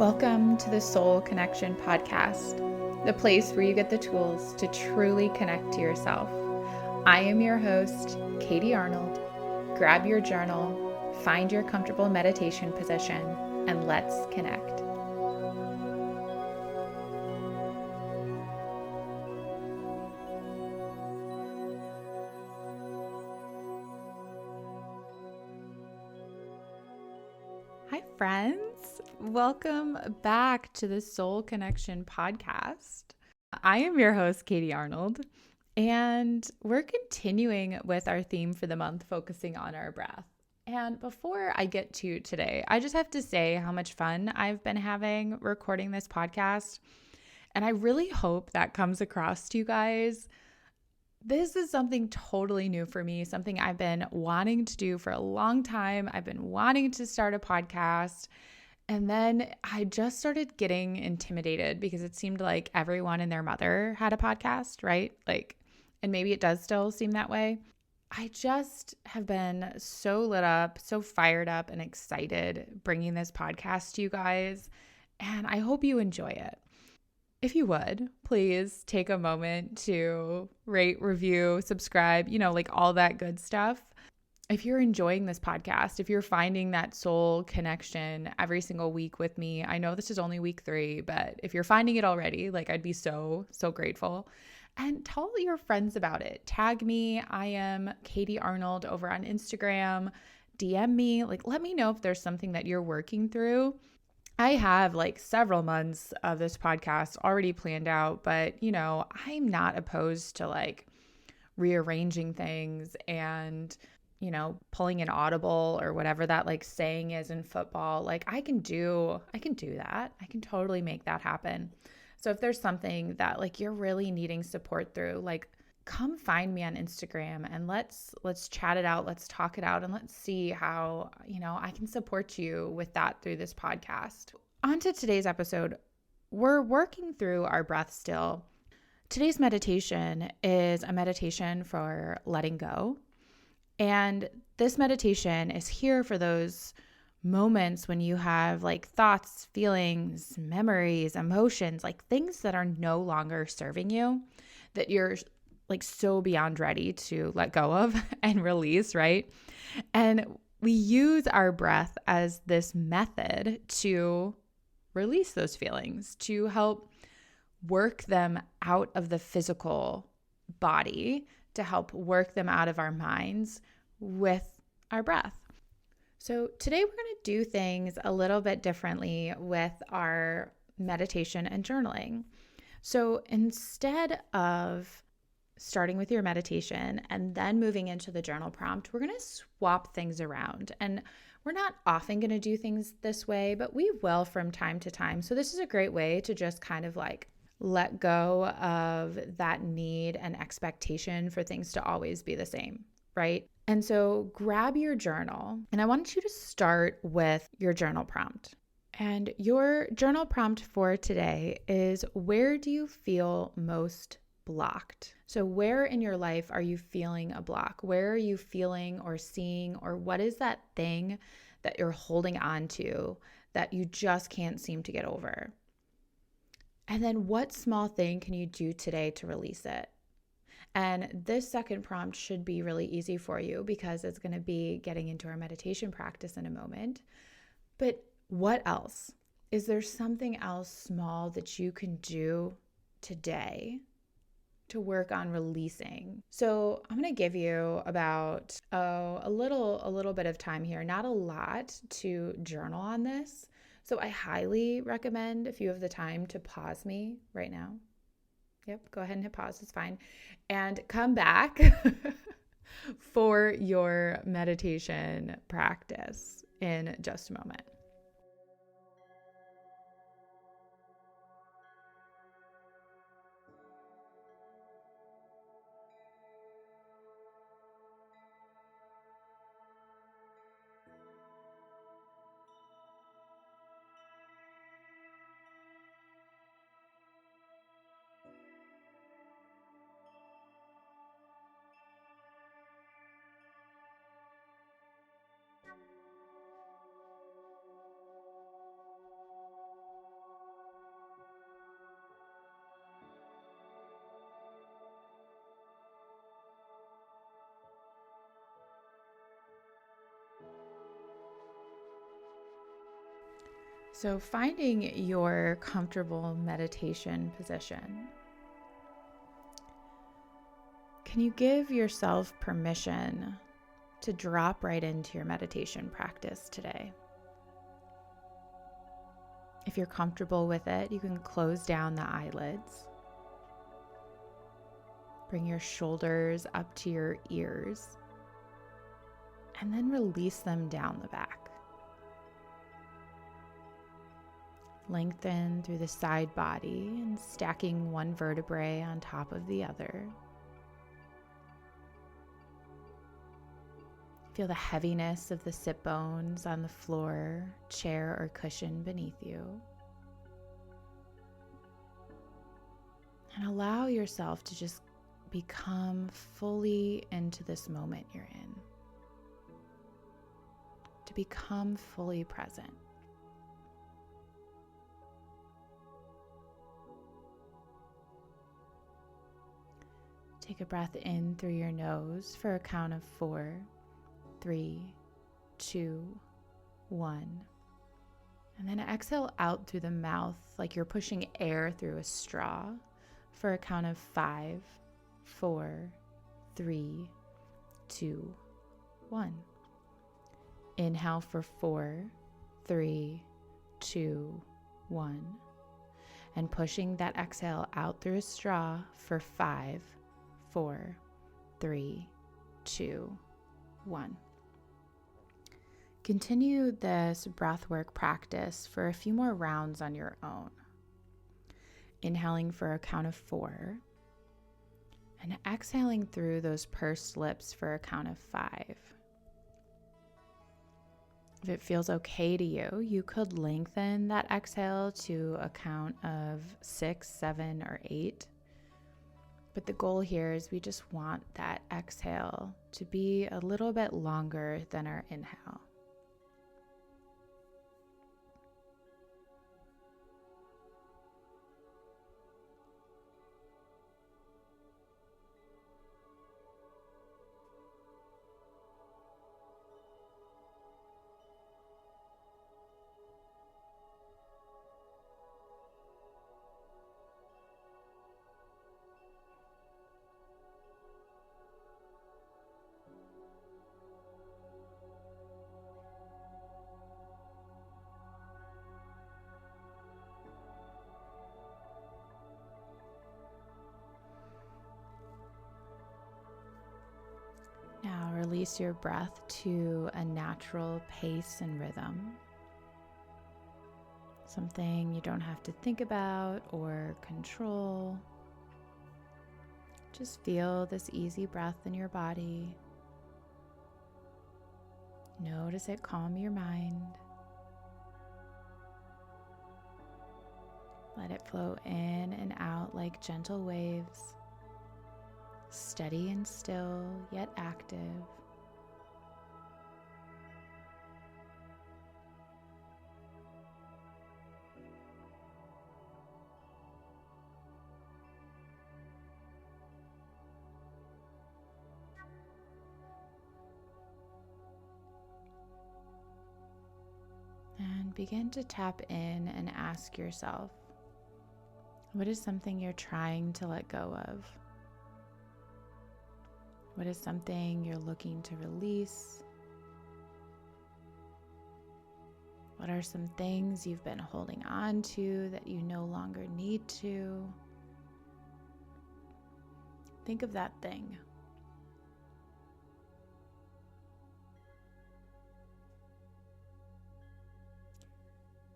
Welcome to the Soul Connection Podcast, the place where you get the tools to truly connect to yourself. I am your host, Katie Arnold. Grab your journal, find your comfortable meditation position, and let's connect. Hi, friends. Welcome back to the Soul Connection Podcast. I am your host, Katie Arnold, and we're continuing with our theme for the month, focusing on our breath. And before I get to today, I just have to say how much fun I've been having recording this podcast. And I really hope that comes across to you guys. This is something totally new for me, something I've been wanting to do for a long time. I've been wanting to start a podcast. And then I just started getting intimidated because it seemed like everyone and their mother had a podcast, right? And maybe it does still seem that way. I just have been so lit up, so fired up and excited bringing this podcast to you guys. And I hope you enjoy it. If you would, please take a moment to rate, review, subscribe, all that good stuff. If you're enjoying this podcast, if you're finding that soul connection every single week with me, I know this is only week 3, but if you're finding it already, I'd be so grateful. And tell your friends about it. Tag me. I am Katie Arnold over on Instagram. DM me. Let me know if there's something that you're working through. I have several months of this podcast already planned out, but I'm not opposed to rearranging things and pulling an audible or whatever that saying is in football. I can do that. I can totally make that happen. So if there's something that you're really needing support through, come find me on Instagram and let's chat it out. Let's talk it out and let's see how, I can support you with that through this podcast. On to today's episode. We're working through our breath still. Today's meditation is a meditation for letting go. And this meditation is here for those moments when you have thoughts, feelings, memories, emotions, things that are no longer serving you, that you're so beyond ready to let go of and release, right? And we use our breath as this method to release those feelings, to help work them out of the physical body, to help work them out of our minds with our breath. So today we're going to do things a little bit differently with our meditation and journaling. So instead of starting with your meditation and then moving into the journal prompt, we're going to swap things around. And we're not often going to do things this way, but we will from time to time. So this is a great way to just kind of let go of that need and expectation for things to always be the same, right? And so grab your journal, and I want you to start with your journal prompt. And your journal prompt for today is, where do you feel most blocked? So where in your life are you feeling a block? Where are you feeling or seeing, or what is that thing that you're holding on to that you just can't seem to get over? And then what small thing can you do today to release it? And this second prompt should be really easy for you because it's going to be getting into our meditation practice in a moment. But what else? Is there something else small that you can do today to work on releasing? So I'm going to give you about a little bit of time here, not a lot, to journal on this. So I highly recommend, if you have the time, to pause me right now. Yep, go ahead and hit pause, it's fine. And come back for your meditation practice in just a moment. So finding your comfortable meditation position. Can you give yourself permission to drop right into your meditation practice today? If you're comfortable with it, you can close down the eyelids. Bring your shoulders up to your ears, and then release them down the back. Lengthen through the side body and stacking one vertebrae on top of the other. Feel the heaviness of the sit bones on the floor, chair, or cushion beneath you. And allow yourself to just become fully into this moment you're in. To become fully present. Take a breath in through your nose for a count of 4, 3, 2, 1. And then exhale out through the mouth like you're pushing air through a straw for a count of 5, 4, 3, 2, 1. Inhale for 4, 3, 2, 1. And pushing that exhale out through a straw for 5, 4, 3, 2, 1. Continue this breathwork practice for a few more rounds on your own. Inhaling for a count of 4 and exhaling through those pursed lips for a count of 5. If it feels okay to you, you could lengthen that exhale to a count of 6, 7, or 8. But the goal here is we just want that exhale to be a little bit longer than our inhale. Now release your breath to a natural pace and rhythm. Something you don't have to think about or control. Just feel this easy breath in your body. Notice it calm your mind. Let it flow in and out like gentle waves. Steady and still, yet active. And begin to tap in and ask yourself, what is something you're trying to let go of? What is something you're looking to release? What are some things you've been holding on to that you no longer need to? Think of that thing.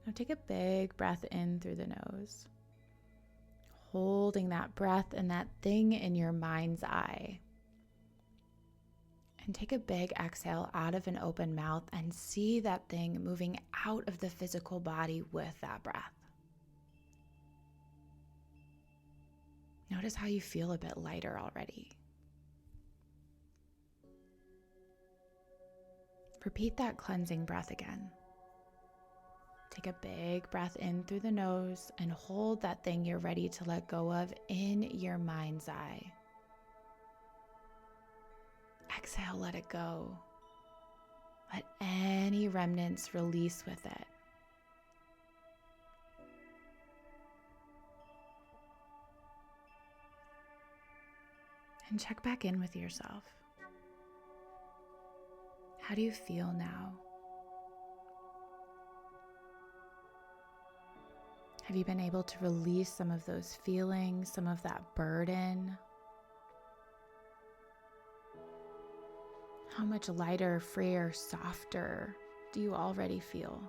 Now take a big breath in through the nose, holding that breath and that thing in your mind's eye. And take a big exhale out of an open mouth and see that thing moving out of the physical body with that breath. Notice how you feel a bit lighter already. Repeat that cleansing breath again. Take a big breath in through the nose and hold that thing you're ready to let go of in your mind's eye. Exhale, let it go. Let any remnants release with it. And check back in with yourself. How do you feel now? Have you been able to release some of those feelings, some of that burden? How much lighter, freer, softer do you already feel?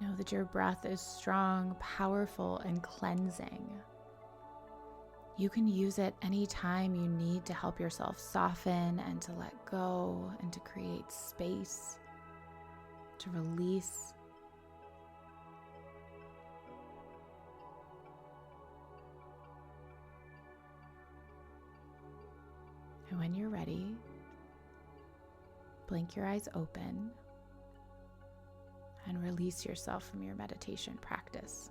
Know that your breath is strong, powerful, and cleansing. You can use it anytime you need to help yourself soften and to let go and to create space, to release. And when you're ready, blink your eyes open and release yourself from your meditation practice.